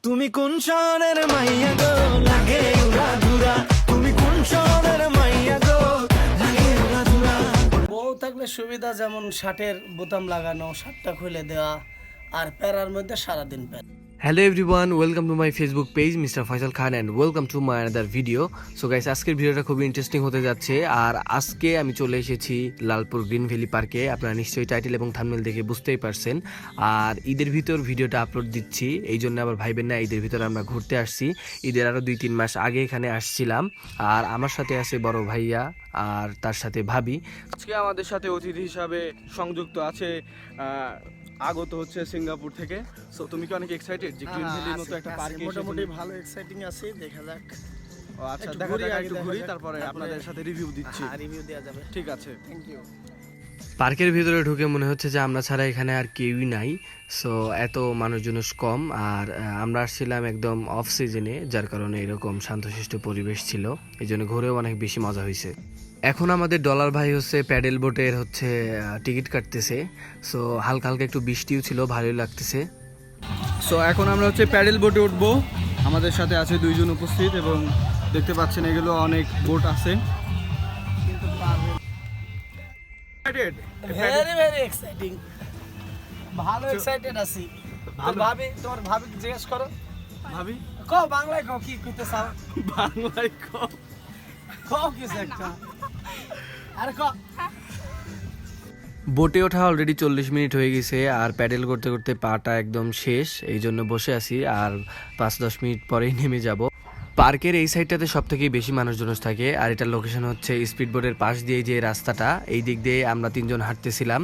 তুমি কোন শহরের মাইয়া গো লাগে উড়া ধুরা, তুমি কোন শহরের মাইয়া গো লাগে উড়া ধুরা। বউ থাকলে সুবিধা, যেমন শার্টের বোতাম লাগানো, শার্টটা খুলে দেওয়া, আর প্যারার মধ্যে সারাদিন প্যারা। Hello everyone, welcome to my Facebook page mister Faisal Khan and welcome to my another video. So guys, আজকের ভিডিওটা খুবই ইন্টারেস্টিং হতে যাচ্ছে। আর আজকে আমি চলে এসেছি লালপুর গ্রিন ভ্যালি পার্কে। আপনারা নিশ্চয়ই টাইটেল এবং থাম্বনেল দেখে বুঝতেই পারছেন। আর ঈদের ভিতর ভিডিওটা আপলোড দিচ্ছি, এই জন্য আবার ভাইবেন না ঈদের ভিতর আমরা ঘুরতে আসছি। ঈদের আরও 2-3 মাস আগে এখানে আসছিলাম। আর আমার সাথে আছে বড় ভাইয়া আর তার সাথে ভাবি। আজকে আমাদের সাথে অতিথি হিসাবে সংযুক্ত আছে আগত হচ্ছে সিঙ্গাপুর থেকে। সো তুমি কি অনেক এক্সাইটেড যে গ্রিন ভ্যালির মতো একটা পার্কে মোটামুটি ভালো এক্সাইটিং আছে, দেখা যাক। ও আচ্ছা, একটু দেখা ঘুরি, যাক, আগে একটু দেখা ঘুরি, যাক, তারপরে আপনাদের সাথে রিভিউ দিচ্ছি। রিভিউ দেওয়া যাবে। ঠিক আছে, থ্যাংক ইউ। পার্কের ভিতরে ঢুকে মনে হচ্ছে যে আমরা ছাড়া এখানে আর কেউই নাই। সো এত মানুষজন কম। আর আমরা আসছিলাম একদম অফ সিজনে, যার কারণে এরকম শান্তশিষ্ট পরিবেশ ছিল, এই জন্য ঘুরেও অনেক বেশি মজা হয়েছে। এখন আমাদের ডলার ভাই হচ্ছে প্যাডেল বোটের টিকিট কাটতেছে। সো হালকা হালকা একটু বৃষ্টিও ছিল, ভালোই লাগতেছে। সো এখন আমরা হচ্ছে প্যাডেল বোটে উঠবো। আমাদের সাথে আছে 2 জন উপস্থিত এবং দেখতে পাচ্ছেন এগুলো অনেক বোট আছে। ভেরি ভেরি এক্সাইটিং, ভালো এক্সাইটেড আছি। ভাবি, তোমার ভাবি জিজ্ঞেস করো। ভাবি কও বাংলায়, কও কি কইতে চাও, বাংলায় কম। কও কিছু একটা। আরে কও। বোটে ওঠা অলরেডি 40 মিনিট হয়ে গেছে, আর প্যাডেল করতে করতে পাটা একদম শেষ, এই জন্য বসে আছি। আর 5-10 মিনিট পরেই নেমে যাব। পার্কের এই সাইডটাতে সব থেকে বেশি মানুষজন থাকে। আর এটার লোকেশন হচ্ছে স্পিড বোটের পাশ দিয়ে যে রাস্তাটা, এই দিক দিয়ে আমরা 3 জন হাঁটতেছিলাম।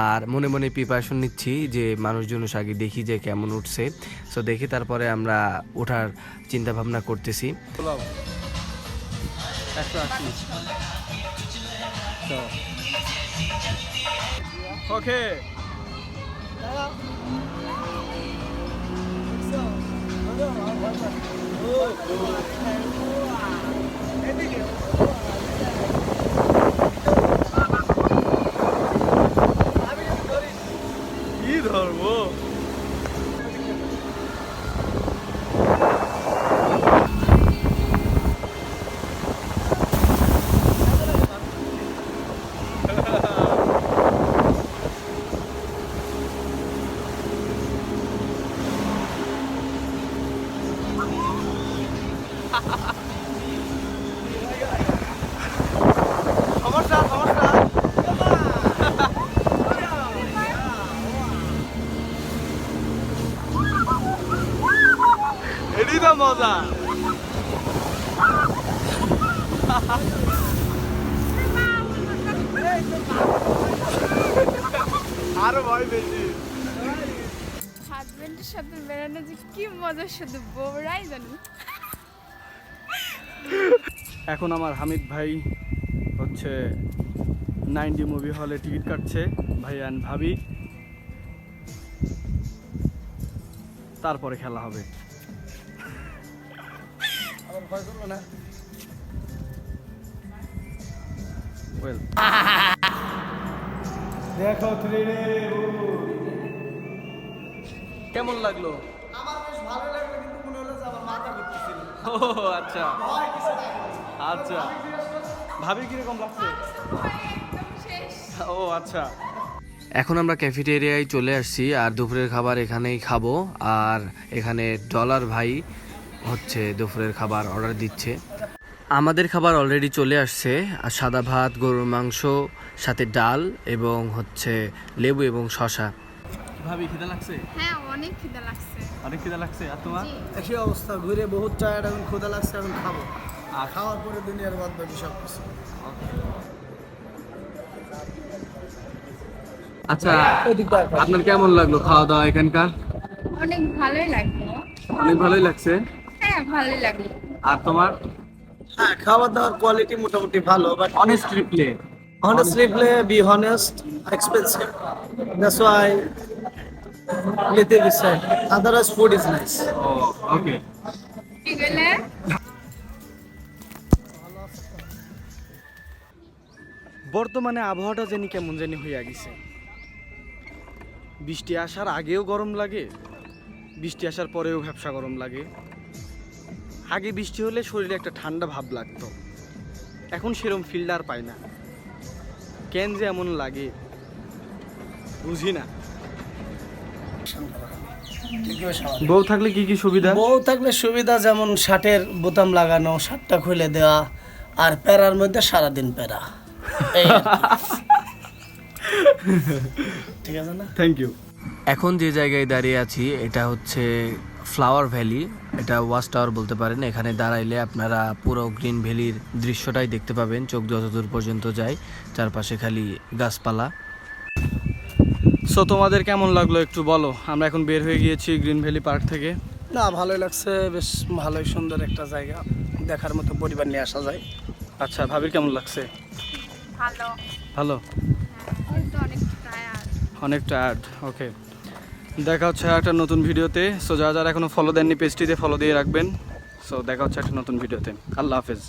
আর মনে মনে প্রিপারেশন নিচ্ছি যে মানুষজন আগে দেখি যে কেমন উঠছে। সো দেখি তারপরে আমরা ওঠার চিন্তা ভাবনা করতেছি। পোলাও 180। ওকে, কি ধরবো? সমস্যা সমস্যা এটাই তো মজা। আরো ভয় বেশি। হাজবেন্ডের সাথে বেড়ানো যে কি মজা, শুধু বউরাই জানি। এখন আমার হামিদ ভাই হচ্ছে 9D মুভি হলে টিকিট কাটছে, ভাই অ্যান্ড ভাবি। তারপরে খেলা হবে। আমার ভয় করলো না। ওয়েল, দেখো 3D। কেমন লাগলো? আমার বেশ ভালো লাগলো, কিন্তু মনে হলো যে আমার মাথা ঘুরতেছিল। ও আচ্ছা আচ্ছা, ভাবি কিরকম লাগছে? একদম শেষ। ও আচ্ছা, এখন আমরা ক্যাফেটেরিয়ায় চলে আসছি, আর দুপুরের খাবার এখানেই খাবো। আর এখানে ডলার ভাই দুপুরের খাবার অর্ডার দিচ্ছে। আমাদের খাবার অলরেডি চলে আসছে, আর সাদা ভাত, গরুর মাংস, সাথে ডাল এবং লেবু এবং শসা। ভাবি খিদা লাগছে? হ্যাঁ, অনেক খিদে লাগছে। অনেক খিদা লাগছে। আর তোমার? জি। একই অবস্থা, ঘুরে বহুত টায়ার্ড, এখন ক্ষুধা লাগছে, এখন খাবো। আর খাওয়ার পরে দুনিয়ার বাদ বাকি সব কিছু। আচ্ছা, আপনার কেমন লাগলো খাওয়া দাওয়া এখানকার? অনেক ভালোই লাগলো। অনেক ভালোই লাগছে। হ্যাঁ, ভালোই লাগলো। আর তোমার? হ্যাঁ, খাবার দাবার কোয়ালিটি মোটামুটি ভালো, but honestly play. honestly play, be honest, expensive. That's why little bit sad. Otherwise food is nice. ওকে। কি গেলে? বর্তমানে আবহাওয়াটা জানি কেমন জানি হইয়া গেছে। বৃষ্টি আসার আগেও গরম লাগে, বৃষ্টি আসার পরেও ভ্যাপসা গরম লাগে। আগে বৃষ্টি হলে শরীরে একটা ঠান্ডা ভাব লাগতো, এখন সেরকম ফিল্ড আর পাই না। কেন যে এমন লাগে বুঝি না। বউ থাকলে কি কি সুবিধা? বউ থাকলে সুবিধা যেমন শার্টের বোতাম লাগানো, শার্টটা খুলে দেওয়া, আর প্যারার মধ্যে সারাদিন প্যারা। এই আর কি। ঠিক আছে না? Thank you. এখন যে জায়গায় দাঁড়িয়ে আছি এটা হচ্ছে ফ্লাওয়ার ভ্যালি, এটা ওয়াচ টাওয়ার বলতে পারেন। এখানে দাঁড়াইলে আপনারা পুরো গ্রিন ভ্যালির দৃশ্যটাই দেখতে পাবেন, চোখ যতদূর পর্যন্ত যায়, চারপাশে খালি গাছপালা। সো তোমাদের কেমন লাগলো একটু বলো। আমরা এখন বের হয়ে গিয়েছি গ্রিন ভ্যালি পার্ক থেকে। না, ভালোই লাগছে, বেশ ভালোই সুন্দর একটা জায়গা, দেখার মতো, পরিবার নিয়ে আসা যায়। আচ্ছা, ভাবির কেমন লাগছে? ভালো। ভালো, কিন্তু অনেক টায়ার্ড। অনেক টায়ার্ড। ওকে, দেখা হচ্ছে একটা নতুন ভিডিওতে। সো যারা যারা এখনো ফলো দেননি পেজটিতে ফলো দিয়ে রাখবেন। সো দেখা হচ্ছে একটা নতুন ভিডিওতে। আল্লাহ হাফেজ।